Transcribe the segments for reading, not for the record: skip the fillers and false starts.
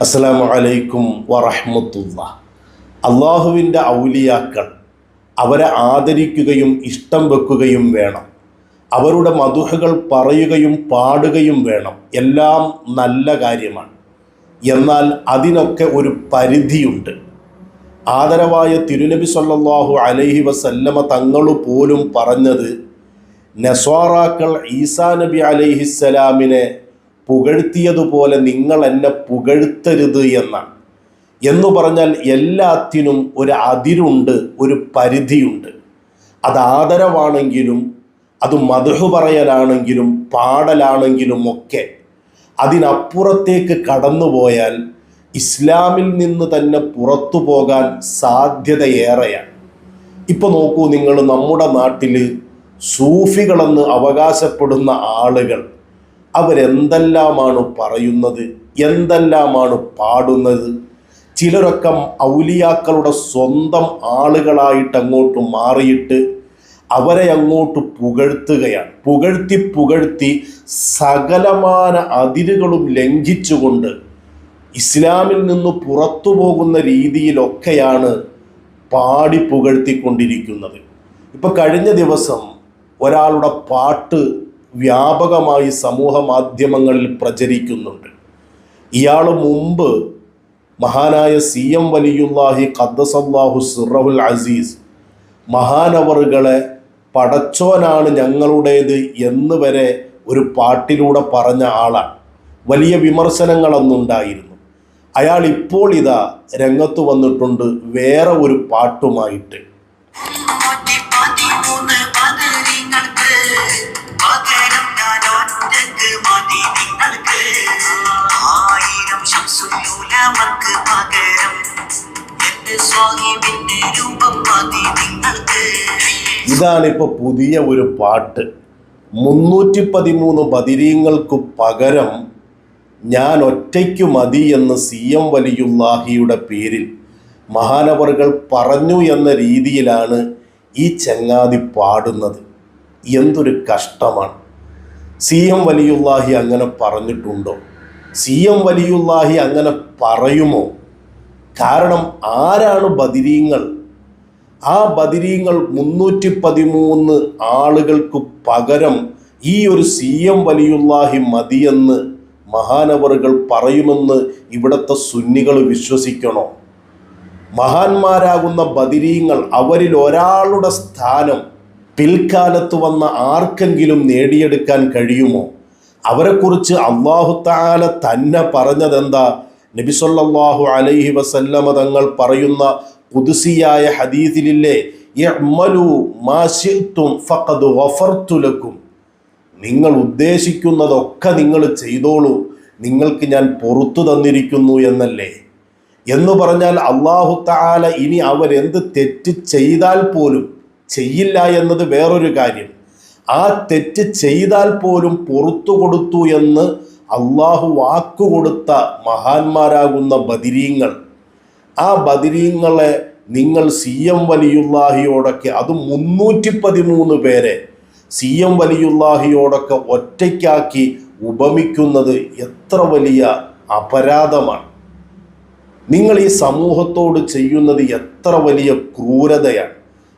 അസ്സലാമു അലൈക്കും വറഹ്മത്തുള്ളാഹി. അള്ളാഹുവിൻ്റെ ഔലിയാക്കൾ അവരെ ആദരിക്കുകയും ഇഷ്ടം വെക്കുകയും വേണം. അവരുടെ മദുഹുകൾ പറയുകയും പാടുകയും വേണം. എല്ലാം നല്ല കാര്യമാണ്. എന്നാൽ അതിനൊക്കെ ഒരു പരിധിയുണ്ട്. ആദരവായ തിരുനബി സല്ലല്ലാഹു അലൈഹി വസല്ലമ തങ്ങൾ പോലും പറഞ്ഞത് നസ്വാറാക്കൾ ഈസാ നബി അലൈഹിസ്സലാമിനെ പുകഴ്ത്തിയതുപോലെ നിങ്ങൾ എന്നെ പുകഴ്ത്തരുത് എന്നാണ്. എന്നു പറഞ്ഞാൽ എല്ലാത്തിനും ഒരു അതിരുണ്ട്, ഒരു പരിധിയുണ്ട്. അത് ആദരവാണെങ്കിലും അത് മദ്ഹ് പറയലാണെങ്കിലും പാടലാണെങ്കിലും ഒക്കെ അതിനപ്പുറത്തേക്ക് കടന്നുപോയാൽ ഇസ്ലാമിൽ നിന്ന് തന്നെ പുറത്തു പോകാൻ സാധ്യതയേറെയാണ്. ഇപ്പോൾ നോക്കൂ നിങ്ങൾ, നമ്മുടെ നാട്ടിൽ സൂഫികളെന്ന് അവകാശപ്പെടുന്ന ആളുകൾ അവരെന്തെല്ലാമാണ് പറയുന്നത്, എന്തെല്ലാമാണ് പാടുന്നത്. ചിലരൊക്കെ ഔലിയാക്കളുടെ സ്വന്തം ആളുകളായിട്ട് അങ്ങോട്ട് മാറിയിട്ട് അവരെ അങ്ങോട്ട് പുകഴ്ത്തുകയാണ്. പുകഴ്ത്തി സകലമാന അതിരുകളും ലംഘിച്ചുകൊണ്ട് ഇസ്ലാമിൽ നിന്ന് പുറത്തു പോകുന്ന രീതിയിലൊക്കെയാണ് പാടി പുകഴ്ത്തിക്കൊണ്ടിരിക്കുന്നത്. ഇപ്പം കഴിഞ്ഞ ദിവസം ഒരാളുടെ പാട്ട് വ്യാപകമായി സമൂഹ മാധ്യമങ്ങളിൽ പ്രചരിക്കുന്നുണ്ട്. ഇയാൾ മുമ്പ് മഹാനായ CM വലിയുല്ലാഹി ഖദ്ദസല്ലാഹു സിറഹുൽ അസീസ് മഹാനവറുകളെ പടച്ചോനാണ് ഞങ്ങളുടേത് എന്ന് വരെ ഒരു പാട്ടിലൂടെ പറഞ്ഞ ആളാണ്. വലിയ വിമർശനങ്ങളൊന്നുണ്ടായിരുന്നു. അയാൾ ഇപ്പോൾ ഇതാ രംഗത്ത് വന്നിട്ടുണ്ട് വേറെ ഒരു പാട്ടുമായിട്ട്. ഇതാണിപ്പോൾ പുതിയ ഒരു പാട്ട്. 313 ബദിരീങ്ങൾക്ക് പകരം ഞാൻ ഒറ്റയ്ക്കു മതി എന്ന് CM വലിയുല്ലാഹിയുടെ പേരിൽ മഹാനവറുകൾ പറഞ്ഞു എന്ന രീതിയിലാണ് ഈ ചങ്ങാതി പാടുന്നത്. എന്തൊരു കഷ്ടമാണ്. CM വലിയുല്ലാഹി അങ്ങനെ പറഞ്ഞിട്ടുണ്ടോ? CM വലിയുല്ലാഹി അങ്ങനെ പറയുമോ? കാരണം ആരാണ് ബദിരീങ്ങൾ? ആ ബദിരീങ്ങൾ 313 ആളുകൾക്ക് പകരം ഈ ഒരു CM വലിയുല്ലാഹി മതിയെന്ന് മഹാനവറുകൾ പറയുമെന്ന് ഇവിടുത്തെ സുന്നികൾ വിശ്വസിക്കണോ? മഹാന്മാരാകുന്ന ബദിരീങ്ങൾ, അവരിൽ ഒരാളുടെ സ്ഥാനം പിൽക്കാലത്ത് വന്ന ആർക്കെങ്കിലും നേടിയെടുക്കാൻ കഴിയുമോ? അവരെക്കുറിച്ച് അല്ലാഹു തആല തന്നെ പറഞ്ഞതെന്താ? നബി സല്ലല്ലാഹു അലൈഹി വസല്ലമ തങ്ങൾ പറയുന്ന ഖുദ്സിയായ ഹദീസിലില്ലേ, ഇഅ്മലു മാ ശിഅ്തും ഫഖദ് ഗഫർതു ലക്കും, നിങ്ങൾ ഉദ്ദേശിക്കുന്നതൊക്കെ നിങ്ങൾ ചെയ്തോളൂ, നിങ്ങൾക്ക് ഞാൻ പുറത്തു തന്നിരിക്കുന്നു എന്നല്ലേ. എന്ന് പറഞ്ഞാൽ അല്ലാഹു തആല ഇനി അവരെന്ത് തെറ്റ് ചെയ്താൽ പോലും, ചെയ്യില്ല എന്നത് വേറൊരു കാര്യം, ആ തെറ്റ് ചെയ്താൽ പോലും പുറത്തു കൊടുത്തു എന്ന് അള്ളാഹു വാക്കുകൊടുത്ത മഹാന്മാരാകുന്ന ബദിരീങ്ങൾ, ആ ബദിരീങ്ങളെ നിങ്ങൾ CM വലിയുല്ലാഹിയോടൊക്കെ, അത് 313 പേരെ CM വലിയുല്ലാഹിയോടൊക്കെ ഒറ്റയ്ക്കാക്കി ഉപമിക്കുന്നത് എത്ര വലിയ അപരാധമാണ്. നിങ്ങൾ ഈ സമൂഹത്തോട് ചെയ്യുന്നത് എത്ര വലിയ ക്രൂരതയാണ്.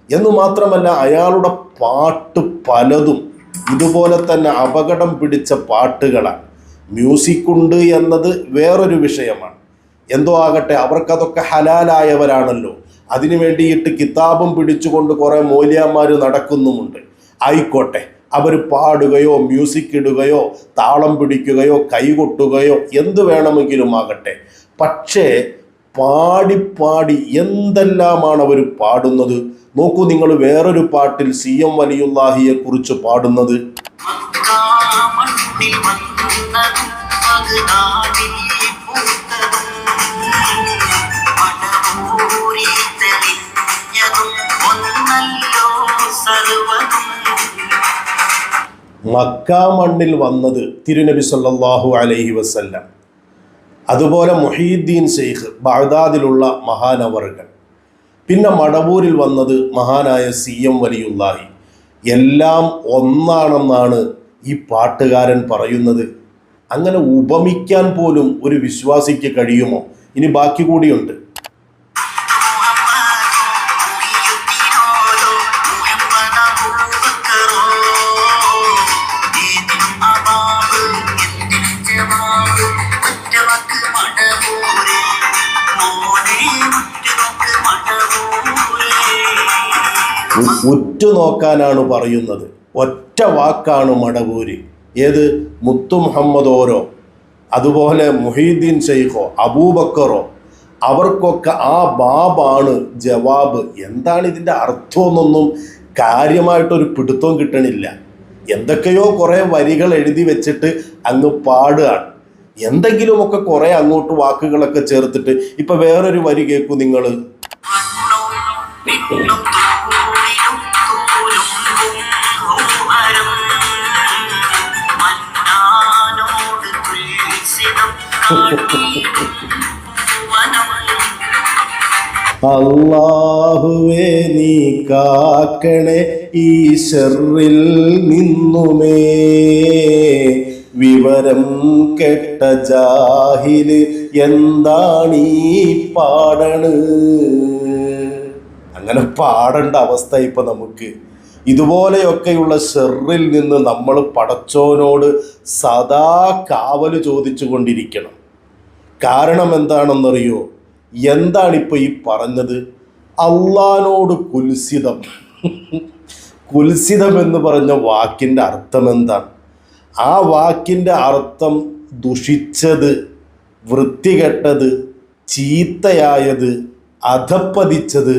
എന്ന് മാത്രമല്ല, അയാളുടെ പാട്ട് പലതും ഇതുപോലെ തന്നെ അപകടം പിടിച്ച പാട്ടുകളാണ്. മ്യൂസിക് ഉണ്ട് എന്നത് വേറൊരു വിഷയമാണ്. എന്തോ ആകട്ടെ, അവർക്കതൊക്കെ ഹലാലായവരാണല്ലോ. അതിനു വേണ്ടിയിട്ട് കിതാബും പിടിച്ചുകൊണ്ട് കുറേ മൗലിയാമാർ നടക്കുന്നുമുണ്ട്. ആയിക്കോട്ടെ, അവർ പാടുകയോ മ്യൂസിക് ഇടുകയോ താളം പിടിക്കുകയോ കൈകൊട്ടുകയോ എന്ത് വേണമെങ്കിലും ആകട്ടെ. പക്ഷേ പാടി എന്തെല്ലാമാണ് അവർ പാടുന്നത്. നോക്കൂ നിങ്ങൾ, വേറൊരു പാട്ടിൽ CM വലിയുല്ലാഹിയെ കുറിച്ച് പാടുന്നത്, മക്കാ മണ്ണിൽ വന്നത് തിരുനബി സല്ലല്ലാഹു അലൈഹി വസല്ലം, അതുപോലെ മുഹീദ്ദീൻ ശൈഖ് ബഗ്ദാദിലുള്ള മഹാനവറുകൾ, പിന്നെ മടവൂരിൽ വന്നത് മഹാനായ CM വലിയുല്ലാഹി. എല്ലാം ഒന്നാണെന്നാണ് ഈ പാട്ടുകാരൻ പറയുന്നത്. അങ്ങനെ ഉപമിക്കാൻ പോലും ഒരു വിശ്വാസിക്ക് കഴിയുമോ? ഇനി ബാക്കി കൂടിയുണ്ട്. ഉറ്റുനോക്കാനാണ് പറയുന്നത്. ഒറ്റ വാക്കാണ് മടവൂര്. ഏത്? മുത്തു മുഹമ്മദ് ഓരോ, അതുപോലെ മുഹീദ്ദീൻ ഷെയ്ഖോ, അബൂബക്കറോ, അവർക്കൊക്കെ ആ ബാബാണ് ജവാബ്. എന്താണ് ഇതിൻ്റെ അർത്ഥമെന്നൊന്നും കാര്യമായിട്ടൊരു പിടുത്തവും കിട്ടണില്ല. എന്തൊക്കെയോ കുറേ വരികൾ എഴുതി വെച്ചിട്ട് അങ്ങ് പാടുകയാണ്. എന്തെങ്കിലുമൊക്കെ കുറേ അങ്ങോട്ട് വാക്കുകളൊക്കെ ചേർത്തിട്ട്. ഇപ്പം വേറൊരു വരി കേൾക്കൂ നിങ്ങൾ. അല്ലാഹുവേ നീ കാക്കണേ ഈ ശർറിൽ നിന്നുമേ, വിവരം കെട്ട ജാഹില് എന്താണീ പാടണ്. അങ്ങനെ പാടേണ്ട അവസ്ഥ ഇപ്പൊ നമുക്ക്. ഇതുപോലെയൊക്കെയുള്ള ഷെറിൽ നിന്ന് നമ്മൾ പടച്ചോനോട് സദാ കാവല് ചോദിച്ചു കൊണ്ടിരിക്കണം. കാരണം എന്താണെന്നറിയോ? എന്താണിപ്പോൾ ഈ പറഞ്ഞത്? അള്ളാനോട് കുൽസിതം. കുൽസിതം എന്ന് പറഞ്ഞ വാക്കിൻ്റെ അർത്ഥം എന്താണ്? ആ വാക്കിൻ്റെ അർത്ഥം ദുഷിച്ചത്, വൃത്തികെട്ടത്, ചീത്തയായത്, അധപ്പതിച്ചത്,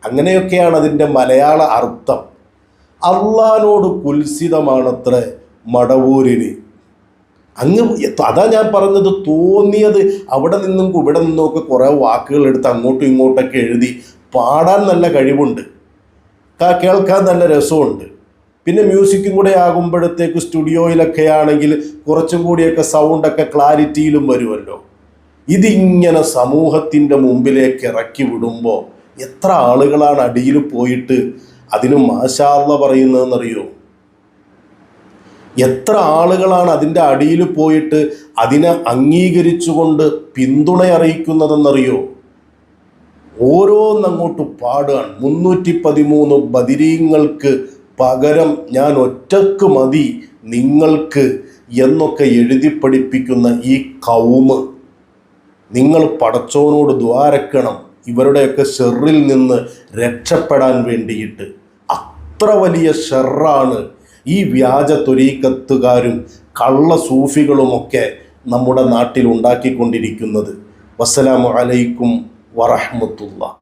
അങ്ങനെയൊക്കെയാണ് അതിൻ്റെ മലയാള അർത്ഥം. അള്ളാനോട് കുൽസിതമാണത്ര മടവൂരിന്. അങ്ങ് അതാ ഞാൻ പറഞ്ഞത്, തോന്നിയത് അവിടെ നിന്നും ഇവിടെ നിന്നുമൊക്കെ കുറേ വാക്കുകൾ എടുത്ത് അങ്ങോട്ടും ഇങ്ങോട്ടൊക്കെ എഴുതി പാടാൻ നല്ല കഴിവുണ്ട്, കേൾക്കാൻ നല്ല രസമുണ്ട്. പിന്നെ മ്യൂസിക്കും കൂടെ ആകുമ്പോഴത്തേക്ക് സ്റ്റുഡിയോയിലൊക്കെ ആണെങ്കിൽ കുറച്ചും കൂടിയൊക്കെ സൗണ്ടൊക്കെ ക്ലാരിറ്റിയിലും വരുമല്ലോ. ഇതിങ്ങനെ സമൂഹത്തിൻ്റെ മുമ്പിലേക്ക് ഇറക്കി വിടുമ്പോൾ എത്ര ആളുകളാണ് അടിയിൽ പോയിട്ട് അതിന് മാഷാ അല്ലാഹ് പറയുന്നതെന്നറിയോ? എത്ര ആളുകളാണ് അതിൻ്റെ അടിയിൽ പോയിട്ട് അതിനെ അംഗീകരിച്ചുകൊണ്ട് പിന്തുണ അറിയിക്കുന്നതെന്നറിയോ? ഓരോന്നങ്ങോട്ട് പാടുകയാണ്. 313 ബദിരീങ്ങൾക്ക് പകരം ഞാൻ ഒറ്റക്ക് മതി നിങ്ങൾക്ക് എന്നൊക്കെ എഴുതി പഠിപ്പിക്കുന്ന ഈ കൗമ്, നിങ്ങൾ പടച്ചോനോട് ദ്വാരക്കണം ഇവരുടെയൊക്കെ ഷെറിൽ നിന്ന് രക്ഷപ്പെടാൻ വേണ്ടിയിട്ട്. അത്ര വലിയ ഷെറാണ് ഈ വ്യാജ ത്വരീഖത്തുകാരും കള്ള സൂഫികളുമൊക്കെ നമ്മുടെ നാട്ടിൽ ഉണ്ടാക്കിക്കൊണ്ടിരിക്കുന്നത്. വസ്സലാമു അലൈക്കും വറഹ്മത്തുള്ളാഹി.